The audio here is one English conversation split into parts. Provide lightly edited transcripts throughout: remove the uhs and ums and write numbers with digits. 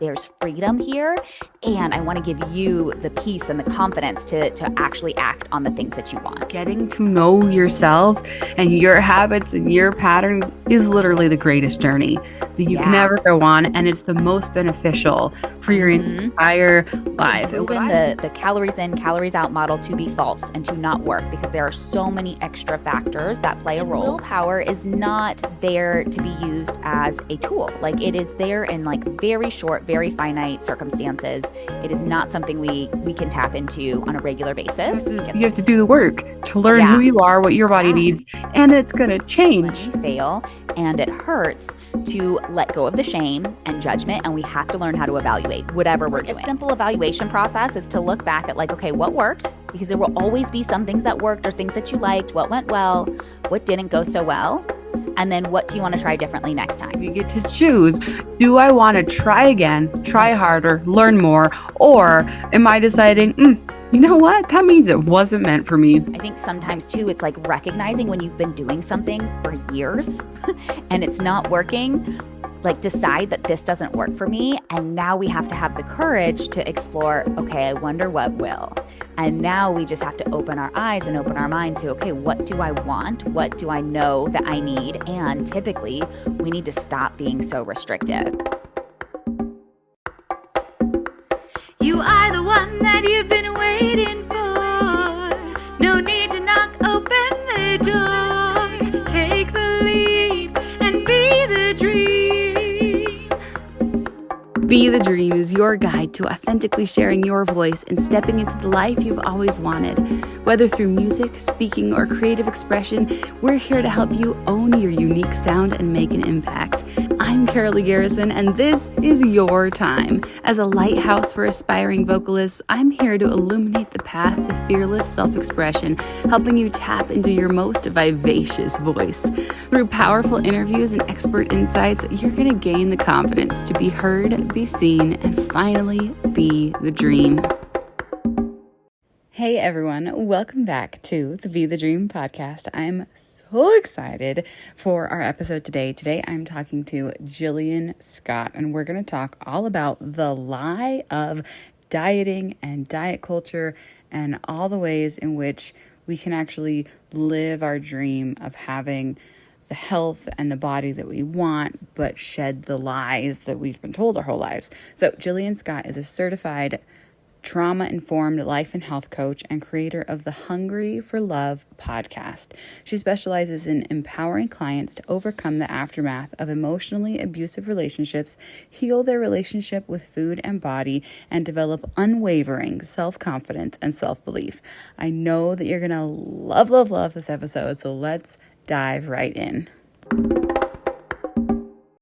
there's freedom here, and I want to give you the peace and the confidence to actually act on the things that you want. Getting to know yourself and your habits and your patterns is literally the greatest journey that you can ever go on, and it's the most beneficial for your entire life. Proven the calories in, calories out model to be false and to not work, because there are so many extra factors that play a role. Willpower is not there to be used as a tool. Like, it is there in like very short, very finite circumstances. It is not something we can tap into on a regular basis. You have to do the work to learn who you are, what your body needs, and it's going to change. When we fail and it hurts, to let go of the shame and judgment, and we have to learn how to evaluate whatever we're doing. A simple evaluation process is to look back at like, okay, what worked? Because there will always be some things that worked or things that you liked, what went well, what didn't go so well. And then what do you want to try differently next time? You get to choose. Do I want to try again, try harder, learn more? Or am I deciding, you know what? That means it wasn't meant for me. I think sometimes too, it's like recognizing when you've been doing something for years and it's not working. Like, decide that this doesn't work for me. And now we have to have the courage to explore, okay, I wonder what will. And now we just have to open our eyes and open our mind to, okay, what do I want? What do I know that I need? And typically, we need to stop being so restrictive. You are the one that you've been waiting for. No need to knock open the door. Take the leap and be the dream. Be the Dream is your guide to authentically sharing your voice and stepping into the life you've always wanted. Whether through music, speaking, or creative expression, we're here to help you own your unique sound and make an impact. I'm Carolee Garrison, and this is your time. As a lighthouse for aspiring vocalists, I'm here to illuminate the path to fearless self-expression, helping you tap into your most vivacious voice. Through powerful interviews and expert insights, you're going to gain the confidence to be heard, be seen, and finally be the dream. Hey everyone, welcome back to the Be the Dream podcast. I'm so excited for our episode today. Today I'm talking to Jillian Scott, and we're going to talk all about the lie of dieting and diet culture and all the ways in which we can actually live our dream of having the health and the body that we want, but shed the lies that we've been told our whole lives. So Jillian Scott is a certified trauma-informed life and health coach and creator of the Hungry for Love podcast. She specializes in empowering clients to overcome the aftermath of emotionally abusive relationships, heal their relationship with food and body, and develop unwavering self-confidence and self-belief. I know that you're going to love this episode, so let's dive right in.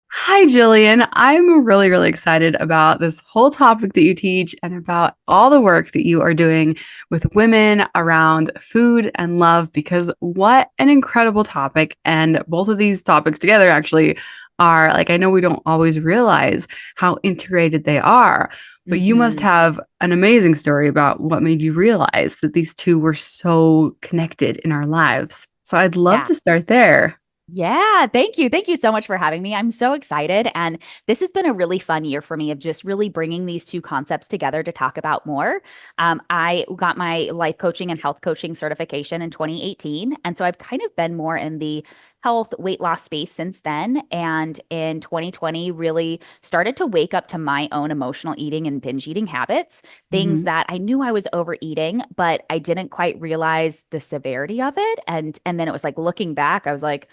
Hi, Jillian. I'm really excited about this whole topic that you teach and about all the work that you are doing with women around food and love, because what an incredible topic. And both of these topics together actually are, like, I know we don't always realize how integrated they are, but you must have an amazing story about what made you realize that these two were so connected in our lives. So I'd love to start there. Yeah, thank you. Thank you so much for having me. I'm so excited. And this has been a really fun year for me of just really bringing these two concepts together to talk about more. I got my life coaching and health coaching certification in 2018. And so I've kind of been more in the health weight loss space since then. And in 2020, really started to wake up to my own emotional eating and binge eating habits, things that I knew I was overeating, but I didn't quite realize the severity of it. And then it was like, looking back, I was like,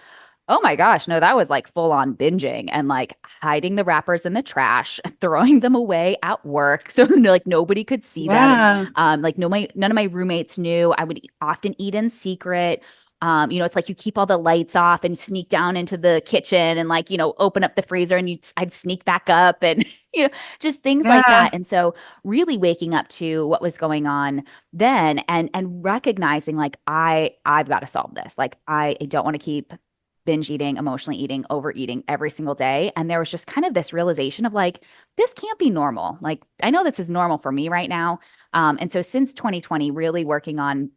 oh my gosh, no, that was like full on binging and like hiding the wrappers in the trash, throwing them away at work. So like nobody could see them. Like none of my roommates knew. I would often eat in secret. It's like you keep all the lights off and sneak down into the kitchen and like, open up the freezer and I'd sneak back up and, just things like that. And so really waking up to what was going on then and recognizing like, I've got to solve this. Like, I don't want to keep binge eating, emotionally eating, overeating every single day. And there was just kind of this realization of like, this can't be normal. Like, I know this is normal for me right now. And so since 2020, really working on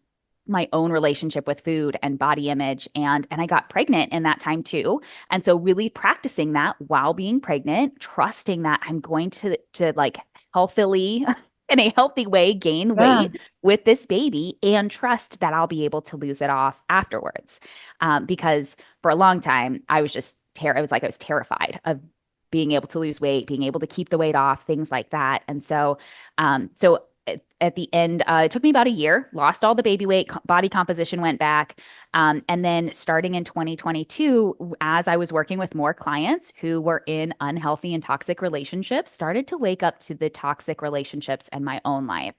my own relationship with food and body image, and I got pregnant in that time too. And so really practicing that while being pregnant, trusting that I'm going to like healthily in a healthy way gain Yeah. weight with this baby and trust that I'll be able to lose it off afterwards. Because for a long time I was just it was like I was terrified of being able to lose weight, being able to keep the weight off, things like that. And so at the end, it took me about a year, lost all the baby weight, body composition went back. And then starting in 2022, as I was working with more clients who were in unhealthy and toxic relationships, started to wake up to the toxic relationships in my own life,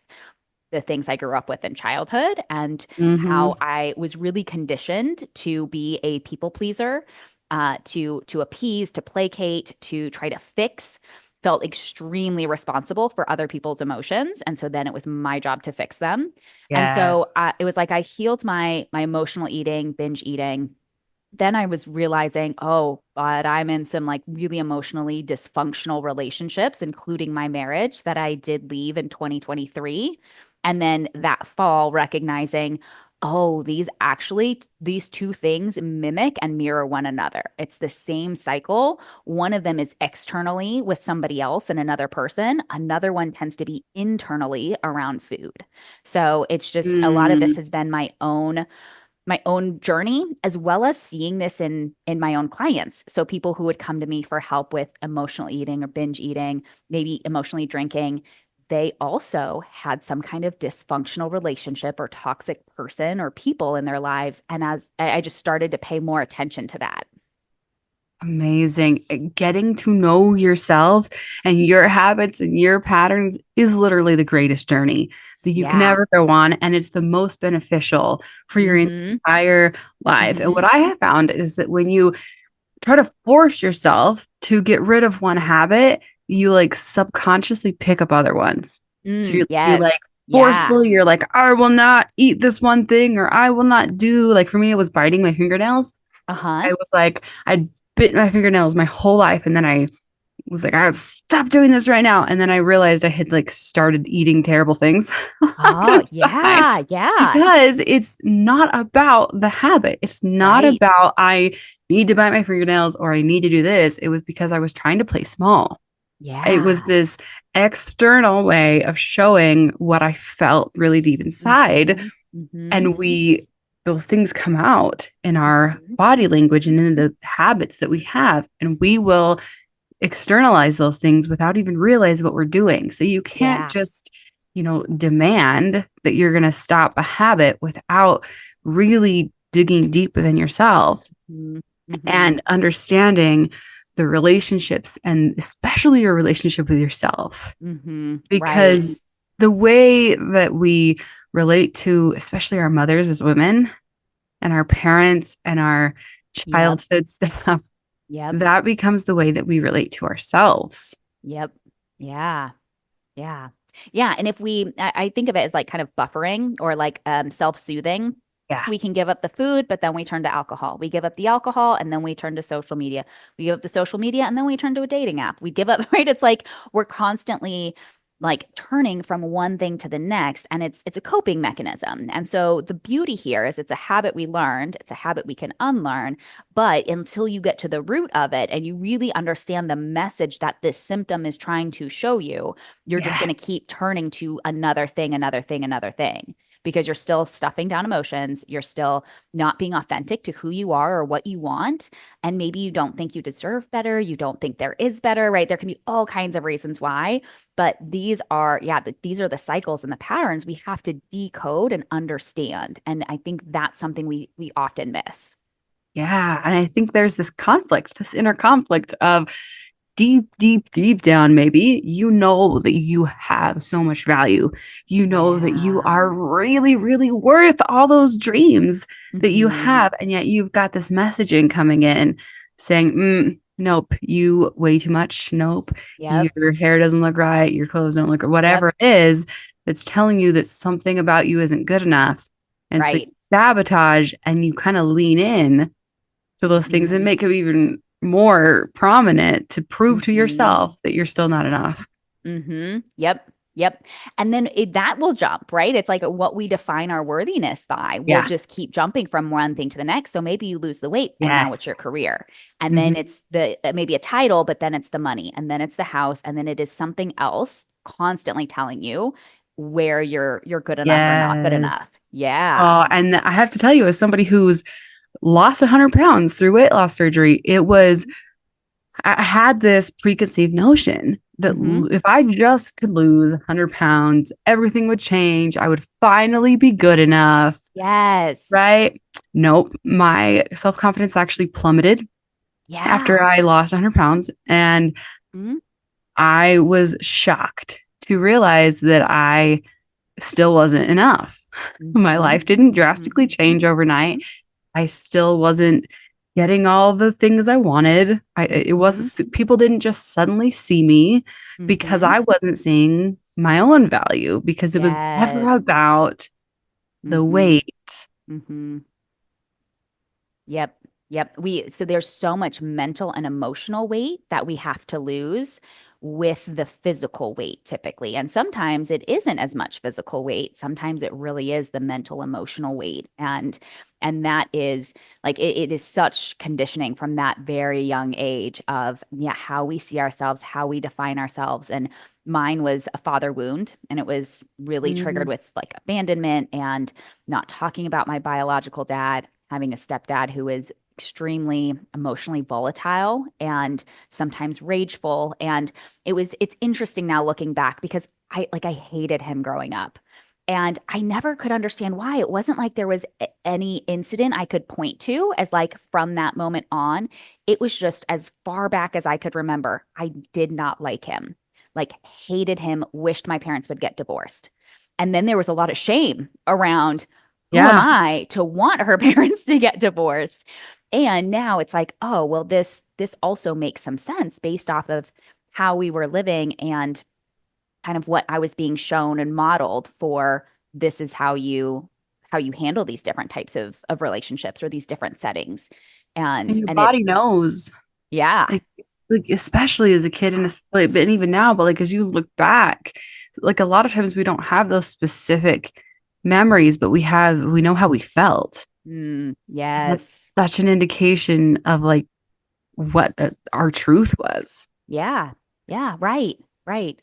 the things I grew up with in childhood, and Mm-hmm. how I was really conditioned to be a people pleaser, to appease, to placate, to try to fix. Felt extremely responsible for other people's emotions, and so then it was my job to fix them. And so Yes. it was like I healed my emotional eating, binge eating. Then I was realizing, oh, but I'm in some like really emotionally dysfunctional relationships, including my marriage that I did leave in 2023. And then that fall, recognizing, oh, these two things mimic and mirror one another. It's the same cycle. One of them is externally with somebody else and another person. Another one tends to be internally around food. So it's just a lot of this Mm. has been my own journey, as well as seeing this in my own clients. So people who would come to me for help with emotional eating or binge eating, maybe emotionally drinking, they also had some kind of dysfunctional relationship or toxic person or people in their lives. And as I just started to pay more attention to that. Amazing. Getting to know yourself and your habits and your patterns is literally the greatest journey that you can Yeah. ever go on. And it's the most beneficial for your Mm-hmm. entire life. And Mm-hmm. what I have found is that when you try to force yourself to get rid of one habit, you like subconsciously pick up other ones. So you're Yes. like Yeah. forcefully, you're like, I will not eat this one thing, or I will not do, like for me, it was biting my fingernails. Uh-huh. I was like, I bit my fingernails my whole life. And then I was like, I gotta stop doing this right now. And then I realized I had like started eating terrible things on Oh, the side yeah. Yeah. because it's not about the habit. It's not Right. about I need to bite my fingernails or I need to do this. It was because I was trying to play small. It was Yeah. this external way of showing what I felt really deep inside. Mm-hmm. Mm-hmm. And those things come out in our Mm-hmm. body language and in the habits that we have. And we will externalize those things without even realize what we're doing. So you can't Yeah. just, demand that you're going to stop a habit without really digging deep within yourself Mm-hmm. Mm-hmm. and understanding the relationships and especially your relationship with yourself. Mm-hmm. Right. Because the way that we relate to, especially our mothers as women and our parents and our Yep. childhood stuff, Yep. that becomes the way that we relate to ourselves. Yep. Yeah. Yeah. Yeah. And if I think of it as like kind of buffering or like self-soothing. Yeah. We can give up the food, but then we turn to alcohol. We give up the alcohol and then we turn to social media. We give up the social media and then we turn to a dating app. We give up, right? It's like we're constantly like turning from one thing to the next, and it's a coping mechanism. And so the beauty here is it's a habit we learned, it's a habit we can unlearn, but until you get to the root of it and you really understand the message that this symptom is trying to show you, you're just going to Yes. keep turning to another thing, another thing, another thing, because you're still stuffing down emotions. You're still not being authentic to who you are or what you want. And maybe you don't think you deserve better. You don't think there is better, right? There can be all kinds of reasons why. But these are the cycles and the patterns we have to decode and understand. And I think that's something we often miss. Yeah. And I think there's this conflict, this inner conflict of deep, deep, deep down, maybe you know that you have so much value. You know that you Yeah. are really, really worth all those dreams that you Hmm. have. And yet you've got this messaging coming in saying, nope, you weigh too much. Nope, Yep. your hair doesn't look right. Your clothes don't look right. Yep. Whatever it is that's telling you that something about you isn't good enough. And so you Right. sabotage and you kind of lean in to those things and Hmm. make them even more prominent to prove to Hmm. yourself that you're still not enough. Yep. Yep. And then that will jump, right? It's like what we define our worthiness by will Yeah. just keep jumping from one thing to the next. So maybe you lose the weight and now it's your Yes. career. And then Hmm. it's the maybe a title, but then it's the money and then it's the house and then it is something else constantly telling you where you're good enough or not good enough. Yes. Yeah. Oh, and I have to tell you, as somebody who's lost 100 pounds through weight loss surgery, I had this preconceived notion that Mm-hmm. if I just could lose 100 pounds, everything would change. I would finally be good enough. Yes. Right? Nope. My self confidence actually plummeted after Yeah. I lost 100 pounds. And Mm-hmm. I was shocked to realize that I still wasn't enough. My Mm-hmm. life didn't drastically change Mm-hmm. overnight. I still wasn't getting all the things I wanted. It Mm-hmm. wasn't, people didn't just suddenly see me because Mm-hmm. I wasn't seeing my own value because it was Yes. never about the Mm-hmm. weight. Mm-hmm. Yep. Yep. So there's so much mental and emotional weight that we have to lose with the physical weight typically. And sometimes it isn't as much physical weight. Sometimes it really is the mental emotional weight. And that is like it is such conditioning from that very young age of yeah, how we see ourselves, how we define ourselves. And mine was a father wound and it was really triggered Mhm. with like abandonment and not talking about my biological dad, having a stepdad who is extremely emotionally volatile and sometimes rageful. And it's interesting now looking back because I hated him growing up. And I never could understand why. It wasn't like there was any incident I could point to as like from that moment on. It was just as far back as I could remember. I did not like him, like hated him, wished my parents would get divorced. And then there was a lot of shame around who am Yeah. I to want her parents to get divorced? And now it's like, oh, well, this also makes some sense based off of how we were living and kind of what I was being shown and modeled for this is how you handle these different types of relationships or these different settings. And your And body it's knows. yeah. Like especially as a kid but even now, but like as you look back, like a lot of times we don't have those specific memories, but we know how we felt. That's Yes. such an indication of like what our truth was. Yeah. Yeah, right. Right.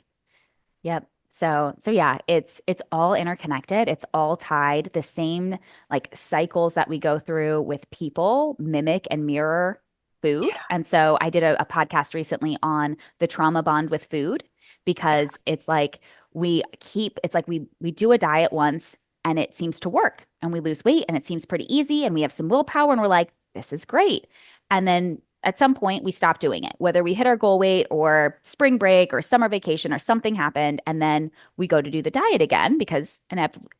Yep. So yeah, it's all interconnected. It's all tied. The same like cycles that we go through with people mimic and mirror food. And so I did a podcast recently on the trauma bond with food because it's like it's like we do a diet once and it seems to work and we lose weight and it seems pretty easy and we have some willpower and we're like, this is great. And then at some point we stopped doing it, whether we hit our goal weight or spring break or summer vacation or something happened. And then we go to do the diet again because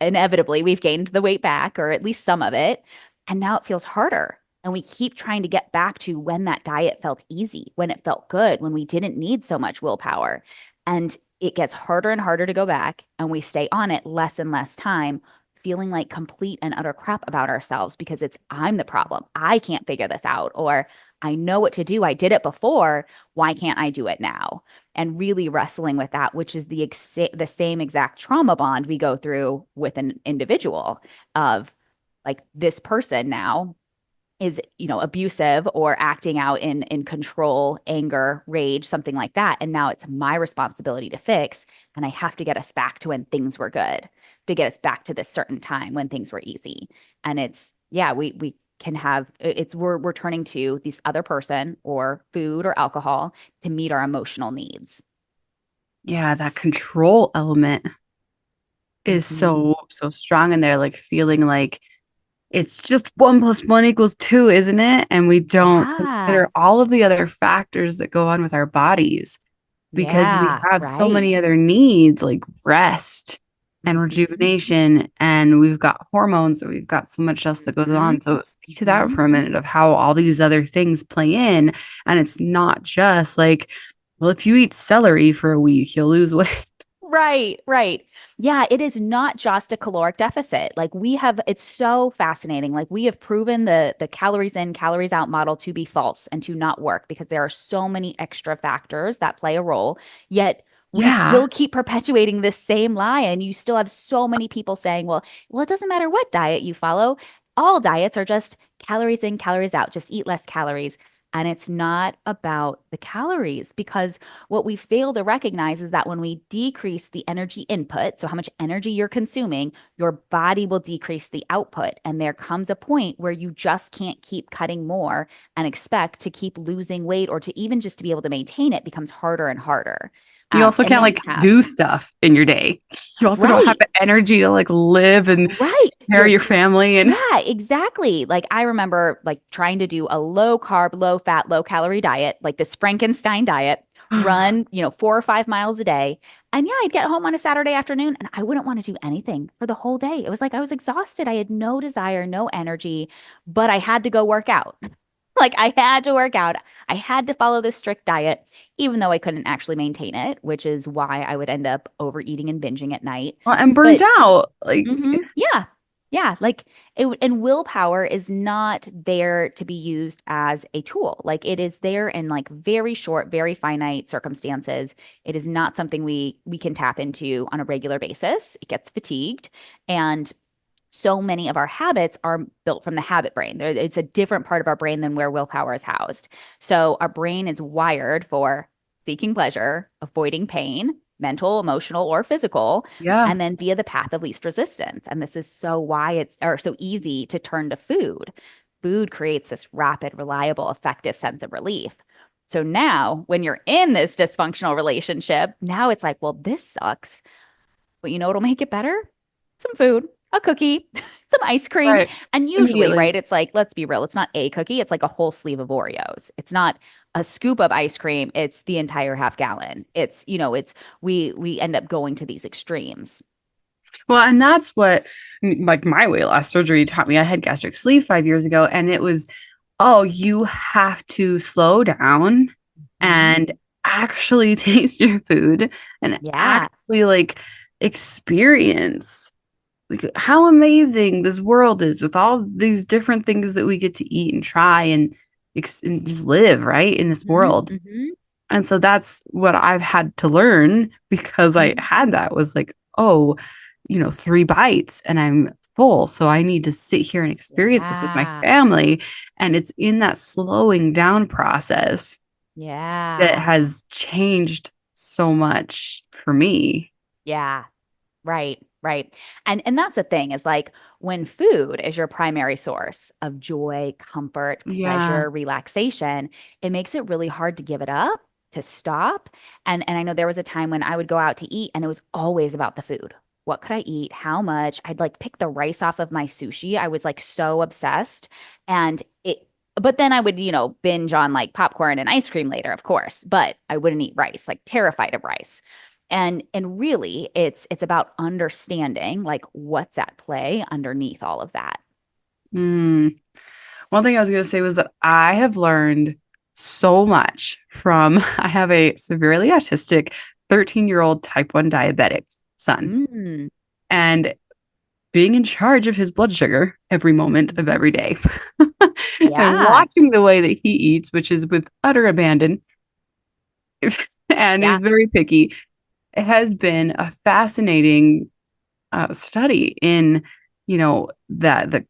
inevitably we've gained the weight back or at least some of it. And now it feels harder. And we keep trying to get back to when that diet felt easy, when it felt good, when we didn't need so much willpower. And it gets harder and harder to go back. And we stay on it less and less time, feeling like complete and utter crap about ourselves because I'm the problem. I can't figure this out. Or I know what to do. I did it before. Why can't I do it now? And really wrestling with that, which is the same exact trauma bond we go through with an individual of like this person now is, abusive or acting out in control, anger, rage, something like that. And now it's my responsibility to fix. And I have to get us back to when things were good, to get us back to this certain time when things were easy. And yeah, we can have we're turning to this other person or food or alcohol to meet our emotional needs. Yeah, that control element is Hmm. so strong in there, like feeling like it's just 1 + 1 = 2, isn't it? And we don't Yeah. consider all of the other factors that go on with our bodies because we Yeah. have so Right. many other needs like rest and Hmm. rejuvenation, and we've got hormones, and we've got so much else that goes Hmm. on. So speak to that Hmm. for a minute of how all these other things play in. And it's not just like, well, if you eat celery for a week, you'll lose weight. Right, right. Yeah, it is not just a caloric deficit. It's so fascinating. Like we have proven the calories in, calories out model to be false and to not work because there are so many extra factors that play a role. Yet we Yeah. still keep perpetuating this same lie. And you still have so many people saying, well, it doesn't matter what diet you follow. All diets are just calories in, calories out. Just eat less calories. And it's not about the calories, because what we fail to recognize is that when we decrease the energy input, so how much energy you're consuming, your body will decrease the output. And there comes a point where you just can't keep cutting more and expect to keep losing weight, or to even just to be able to maintain it becomes harder and harder. You also And can't then you like have, do stuff in your day. You also don't have right, the energy to like live and right. take care of your family. And Yeah, exactly. Like I remember like trying to do a low carb, low fat, low calorie diet, like this Frankenstein diet, run, 4 or 5 miles a day. And yeah, I'd get home on a Saturday afternoon and I wouldn't want to do anything for the whole day. It was like I was exhausted. I had no desire, no energy, but I had to go work out. Like I had to work out. I had to follow this strict diet, even though I couldn't actually maintain it, which is why I would end up overeating and binging at night. well, I'm burnt But out. Like, yeah. Yeah, like and willpower is not there to be used as a tool. Like it is there in like very short, very finite circumstances. It is not something we can tap into on a regular basis. It gets fatigued, and so many of our habits are built from the habit brain. It's a different part of our brain than where willpower is housed. So our brain is wired for seeking pleasure, avoiding pain, mental, emotional, or physical, yeah. and then via the path of least resistance. And this is so why it's or so easy to turn to food. Food creates this rapid, reliable, effective sense of relief. So now, when you're in this dysfunctional relationship, now it's like, well, this sucks. But you know what'll make it better? Some food, a cookie, some ice cream. Right. And usually, Immediately. right, it's like, let's be real, it's not a cookie, it's like a whole sleeve of Oreos. It's not a scoop of ice cream, it's the entire half gallon. It's we end up going to these extremes. Well, and that's what like my weight loss surgery taught me. I had gastric sleeve 5 years ago, and it was, oh, you have to slow down Mhm. and actually taste your food and Yeah. actually like experience like how amazing this world is with all these different things that we get to eat and try and just live right in this Mhm. world. Mhm. And so that's what I've had to learn because I Mhm. had that was like, oh, 3 bites and I'm full. So I need to sit here and experience this with my Yeah. family. And it's in that slowing down process that Yeah. has changed so much for me. Yeah. Right, right. And that's the thing is like when food is your primary source of joy, comfort, Yeah. pleasure, relaxation, it makes it really hard to give it up, to stop. And I know there was a time when I would go out to eat and it was always about the food. What could I eat? How much? I'd like pick the rice off of my sushi. I was like so obsessed. And it but then I would, binge on like popcorn and ice cream later, of course, but I wouldn't eat rice, like terrified of rice. And really it's about understanding like what's at play underneath all of that. Mm. One thing I was going to say was that I have learned so much from, I have a severely autistic 13-year-old type 1 diabetic son. Mm, And being in charge of his blood sugar every moment of mhm. every day and Yeah. watching the way that he eats, which is with utter abandon and he's Yeah. very picky, it has been a fascinating study in, that the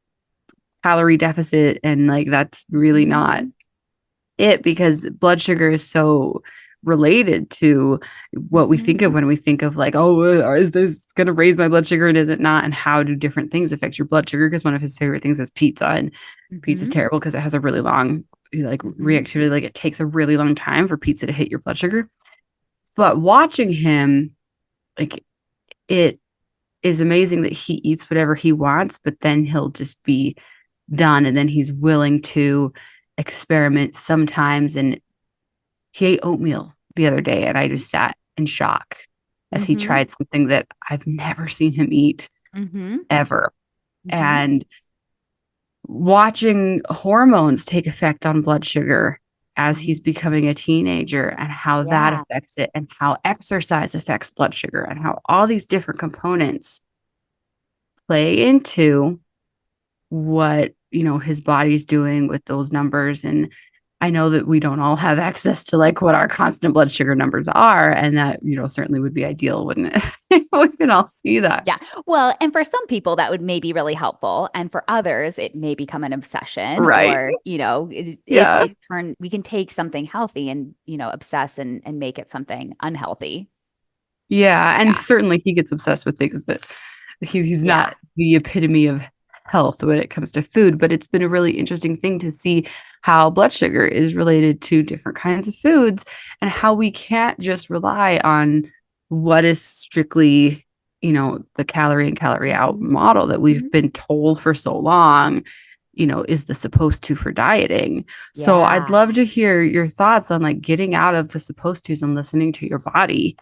calorie deficit and like that's really not Mhm. it because blood sugar is so related to what we think Mhm. of when we think of like, oh, is this going to raise my blood sugar and is it not? And how do different things affect your blood sugar? Because one of his favorite things is pizza, and pizza's Mhm. terrible because it has a really long like Mhm. reactivity. Like it takes a really long time for pizza to hit your blood sugar. But watching him, like it is amazing that he eats whatever he wants, but then he'll just be done, and then he's willing to experiment sometimes. And he ate oatmeal the other day, and I just sat in shock as he Mhm. tried something that I've never seen him eat Mhm. ever. Mhm. And watching hormones take effect on blood sugar as he's Mhm. becoming a teenager and how that Yeah. affects it, and how exercise affects blood sugar, and how all these different components play into what his body's doing with those numbers. And I know that we don't all have access to like what our constant blood sugar numbers are. And that, certainly would be ideal, wouldn't it? We can all see that. Yeah. Well, and for some people that would maybe really helpful. And for others, it may become an obsession Right. or, Yeah. we can take something healthy and, obsess and make it something unhealthy. Yeah. And Yeah. certainly he gets obsessed with things that he's Yeah. not the epitome of health when it comes to food, but it's been a really interesting thing to see how blood sugar is related to different kinds of foods and how we can't just rely on what is strictly, the calorie in, calorie out model that we've been told for so long, is the supposed to for dieting. So I'd Yeah. love to hear your thoughts on like getting out of the supposed tos and listening to your body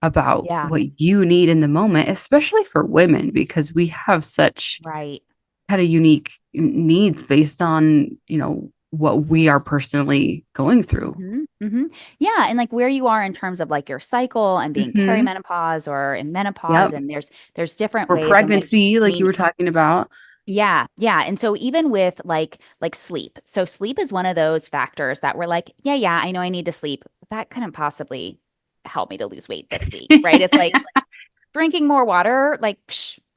about Yeah. what you need in the moment, especially for women, because we have such Right. kind of unique needs based on, what we are personally going through. Yeah. And like where you are in terms of like your cycle and being Mm-hmm. perimenopause or in menopause. Yep. And there's different Or ways in which, pregnancy, I like you mean, were talking about. yeah, yeah. And so even with like sleep. So sleep is one of those factors that we're like, yeah, I know I need to sleep. But that couldn't possibly help me to lose weight this week, right? It's like drinking more water, like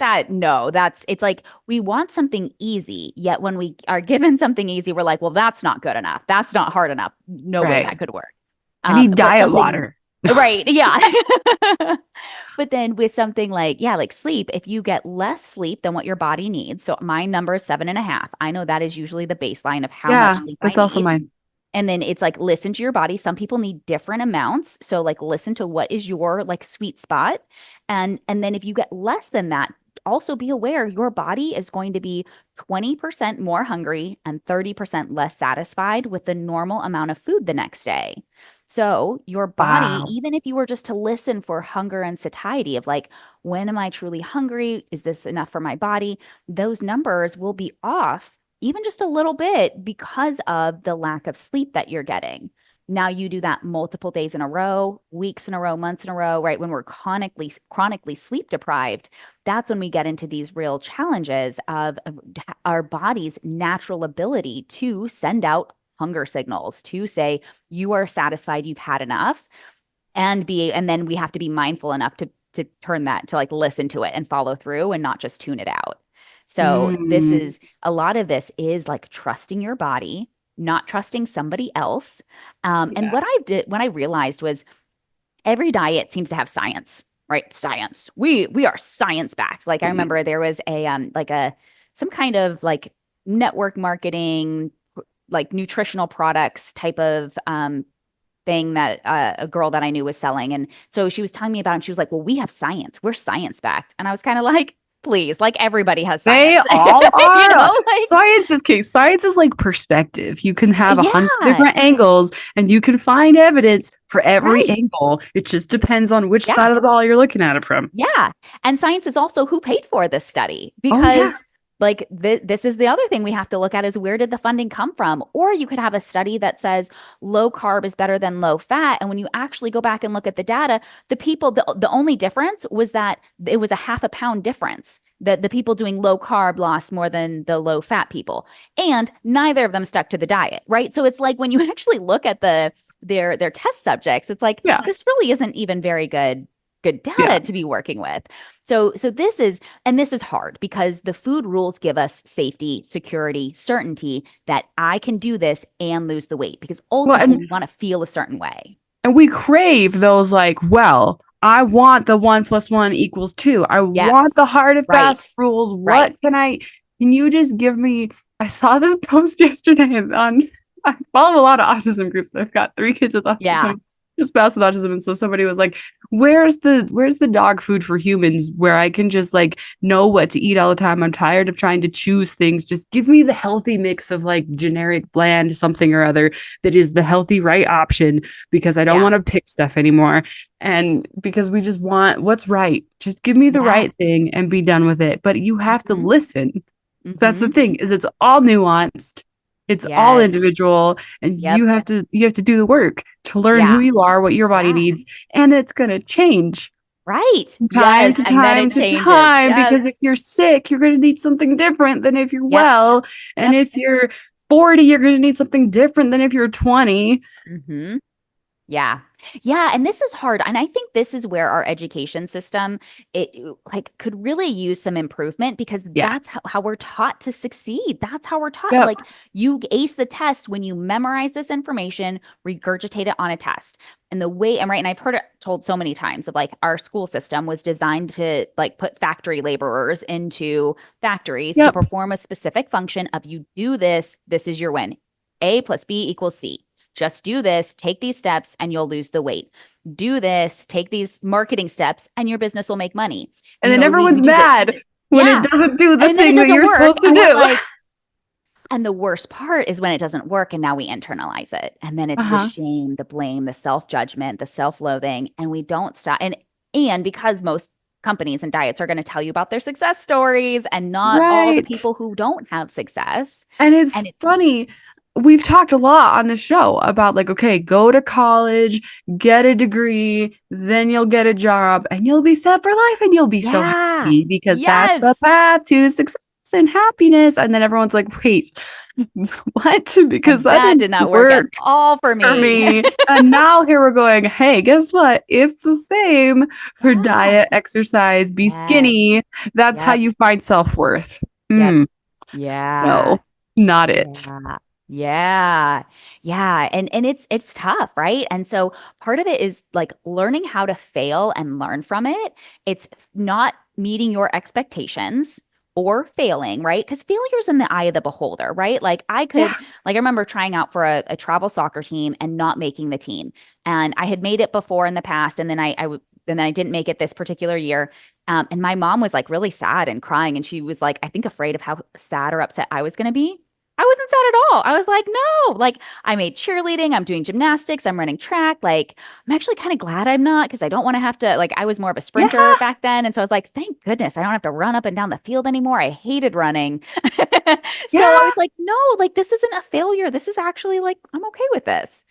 it's like we want something easy. Yet when we are given something easy, we're like, well, that's not good enough. That's not hard enough. No way Right. that could work. I need But diet something, water. right? Yeah. But then with something like sleep, if you get less sleep than what your body needs, so my number is 7.5. I know that is usually the baseline of how much Yeah, sleep I that's also need. mine. And then it's like listen to your body. Some people need different amounts. So like listen to what is your like sweet spot. And then if you get less than that, also be aware your body is going to be 20% more hungry and 30% less satisfied with the normal amount of food the next day. So your body, Wow. even if you were just to listen for hunger and satiety of like, when am I truly hungry? Is this enough for my body? Those numbers will be off even just a little bit because of the lack of sleep that you're getting. Now you do that multiple days in a row, weeks in a row, months in a row, right? When we're chronically sleep deprived, that's when we get into these real challenges of our body's natural ability to send out hunger signals to say you are satisfied, you've had enough, and then we have to be mindful enough to turn that to like listen to it and follow through and not just tune it out. So this Mm, is a lot of this is like trusting your body, not trusting somebody else. And yeah. what I did when I realized was every diet seems to have science, right? Science. We are science backed. Like I remember there was a some kind of like network marketing, like nutritional products type of thing that a girl that I knew was selling. And so she was telling me about it. And she was like, well, we have science. We're science backed. And I was kind of like, please, like everybody has They science. all are. Like, Science is key. Science is like perspective. You can have 100 yeah, different angles and you can find evidence for every right. angle. It just depends on which Yeah. side of the ball you're looking at it from. Yeah. And science is also who paid for this study Oh, yeah. because like this is the other thing we have to look at is where did the funding come from? Or you could have a study that says low carb is better than low fat. And when you actually go back and look at the data, the only difference was that it was a half a pound difference. That the people doing low carb lost more than the low fat people. And neither of them stuck to the diet, right? So it's like when you actually look at their test subjects, it's like Yeah. this really isn't even very good data Yeah. to be working with. So this is hard because the food rules give us safety, security, certainty that I can do this and lose the weight because Well, ultimately we want to feel a certain way. and we crave those like, well, I want the 1 + 1 = 2. I want Yes. the hard and Right. fast rules. Right. Can you just give me, I saw this post yesterday on, I follow a lot of autism groups. I've got 3 kids with Yeah. autism, just spouse with autism. And so somebody was like, where's the dog food for humans where I can just like know what to eat all the time? I'm tired of trying to choose things. Just give me the healthy mix of like generic bland something or other that is the healthy right option because I don't Yeah. want to pick stuff anymore. And because we just want what's right. Just give me the Yeah. right thing and be done with it. But you have to Mhm. listen. That's the Mhm. thing, is it's all nuanced. It's all Yes. individual, and Yep. you have to do the work to learn who Yeah. you are, what your body Yeah. needs, and it's going to change Right. from time Yes. to And then time it to changes. time Yes. because if you're sick, you're going to need something different than if you're Yep. well, and Yep. if you're 40, you're going to need something different than if you're 20. Mm-hmm. Yeah. Yeah. And this is hard. And I think this is where our education system, it like could really use some improvement because Yeah. that's how we're taught to succeed. That's how we're taught. Yep. Like you ace the test when you memorize this information, regurgitate it on a test. And the way I'm right, and I've heard it told so many times of like our school system was designed to like put factory laborers into factories to Yep. perform a specific function of you do this, this is your win. A plus B equals C. Just do this, take these steps, and you'll lose the weight. Do this, take these marketing steps, and your business will make money. And then We everyone's do this. mad when Yeah. it doesn't do the And then it thing that doesn't you're work. supposed to And we're do. like, and the worst part is when it doesn't work and now we internalize it. And then it's the Uh-huh. shame, the blame, the self-judgment, the self-loathing, and we don't stop. And because most companies and diets are going to tell you about their success stories and not all the Right. people who don't have success. And it's And it's funny. We've talked a lot on the show about like, okay, go to college, get a degree, then you'll get a job and you'll be set for life and you'll be so yeah. happy because that's Yes. the path to success and happiness. And then everyone's like, wait, what? Because that did not work at all for me. And now here we're going, hey, guess what? It's the same for diet, exercise, be skinny. That's how you find self-worth. Yep. Yeah. No, not it. Yeah. Yeah. And it's tough, right? And so part of it is like learning how to fail and learn from it. It's not meeting your expectations or failing, right? Because failure's in the eye of the beholder, right? Like I could, like I remember trying out for a travel soccer team and not making the team. And I had made it before in the past, and then and then I didn't make it this particular year. And my mom was like really sad and crying, and she was like, I think afraid of how sad or upset I was going to be. I wasn't sad at all. I was like, no, like I made cheerleading, I'm doing gymnastics, I'm running track. Like, I'm actually kind of glad I'm not because I don't want to have to, like, I was more of a sprinter back then. And so I was like, thank goodness I don't have to run up and down the field anymore. I hated running. So I was like, no, like, this isn't a failure. This is actually like, I'm okay with this.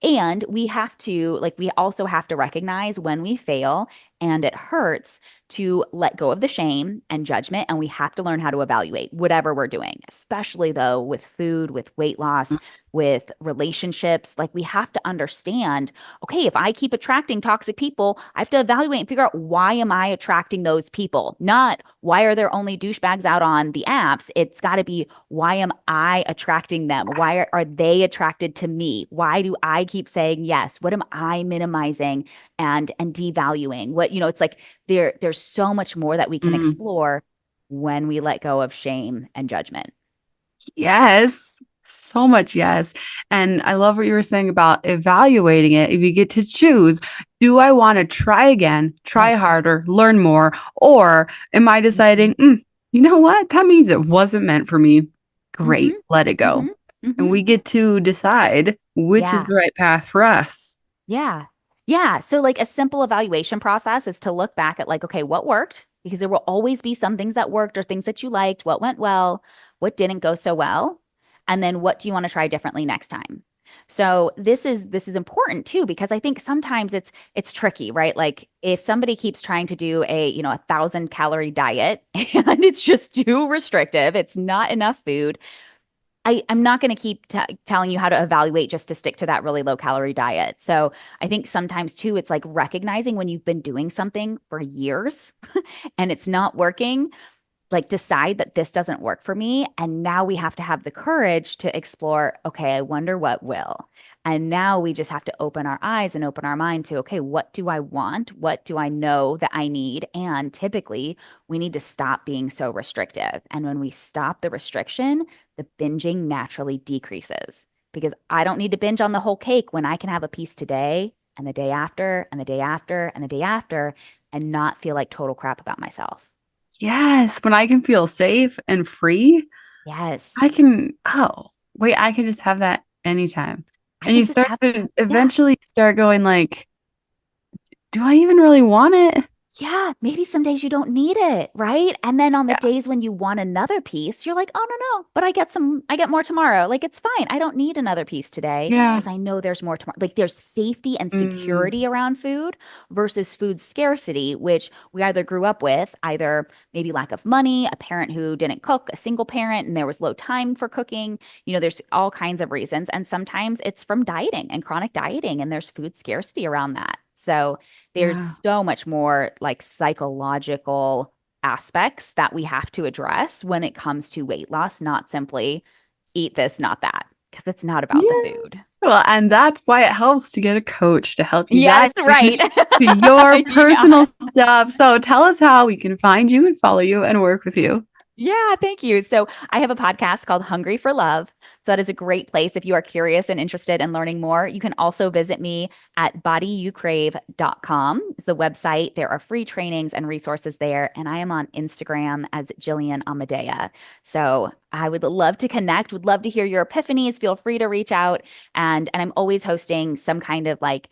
And we have to, like, we also have to recognize when we fail and it hurts to let go of the shame and judgment. And we have to learn how to evaluate whatever we're doing, especially though with food, with weight loss, with relationships. Like, we have to understand, okay, if I keep attracting toxic people, I have to evaluate and figure out why am I attracting those people? Not why are there only douchebags out on the apps? It's got to be why am I attracting them? Why are they attracted to me? Why do I keep saying yes? What am I minimizing and devaluing? What, it's like there's so much more that we can explore when we let go of shame and judgment. Yes. So much yes. And I love what you were saying about evaluating it. If you get to choose, do I want to try again, try harder, learn more? Or am I deciding, you know what? That means it wasn't meant for me. Great. Let it go. And we get to decide which is the right path for us. Yeah. Yeah. So like a simple evaluation process is to look back at like, okay, what worked? Because there will always be some things that worked or things that you liked, what went well, what didn't go so well. And then what do you want to try differently next time? So this is important too, because I think sometimes it's tricky, right? Like if somebody keeps trying to do a 1,000-calorie diet and it's just too restrictive, it's not enough food. I'm not going to keep telling you how to evaluate just to stick to that really low calorie diet. So I think sometimes too, it's like recognizing when you've been doing something for years and it's not working, like decide that this doesn't work for me. And now we have to have the courage to explore, okay, I wonder what will. And now we just have to open our eyes and open our mind to, okay, what do I want? What do I know that I need? And typically we need to stop being so restrictive. And when we stop the restriction, the binging naturally decreases because I don't need to binge on the whole cake when I can have a piece today and the day after and the day after and the day after and not feel like total crap about myself. Yes, when I can feel safe and free. Yes. I can just have that anytime. And you start to eventually start going like, do I even really want it? Yeah, maybe some days you don't need it, right? And then on the Yeah. days when you want another piece, you're like, oh, no, but I get more tomorrow. Like, it's fine. I don't need another piece today Yeah. because I know there's more tomorrow. Like, there's safety and Mm, security around food versus food scarcity, which we either grew up with, either maybe lack of money, a parent who didn't cook, a single parent, and there was low time for cooking. There's all kinds of reasons. And sometimes it's from dieting and chronic dieting, and there's food scarcity around that. So, there's yeah. so much more like psychological aspects that we have to address when it comes to weight loss, not simply eat this, not that, because it's not about the food. Yes. Well, and that's why it helps to get a coach to help you Yes, dive right. into your Yeah. personal stuff. So tell us how we can find you and follow you and work with you. Yeah, thank you. So, I have a podcast called Hungry for Love. So, that is a great place if you are curious and interested in learning more. You can also visit me at bodyyoucrave.com. It's the website. There are free trainings and resources there. And I am on Instagram as Jillian Amadea. So, I would love to connect, would love to hear your epiphanies. Feel free to reach out. And I'm always hosting some kind of like,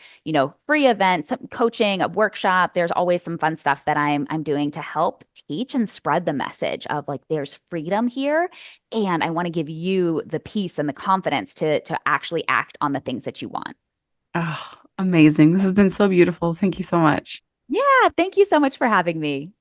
free event, some coaching, a workshop. There's always some fun stuff that I'm doing to help teach and spread the message of like there's freedom here. And I want to give you the peace and the confidence to actually act on the things that you want. Oh, amazing. This has been so beautiful. Thank you so much. Yeah, thank you so much for having me.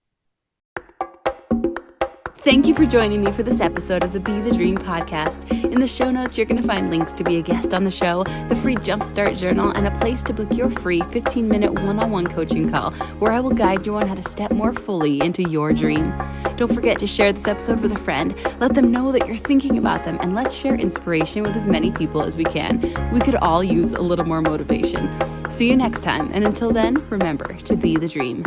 Thank you for joining me for this episode of the Be the Dream podcast. In the show notes, you're going to find links to be a guest on the show, the free Jumpstart Journal, and a place to book your free 15-minute one-on-one coaching call where I will guide you on how to step more fully into your dream. Don't forget to share this episode with a friend. Let them know that you're thinking about them, and let's share inspiration with as many people as we can. We could all use a little more motivation. See you next time, and until then, remember to be the dream.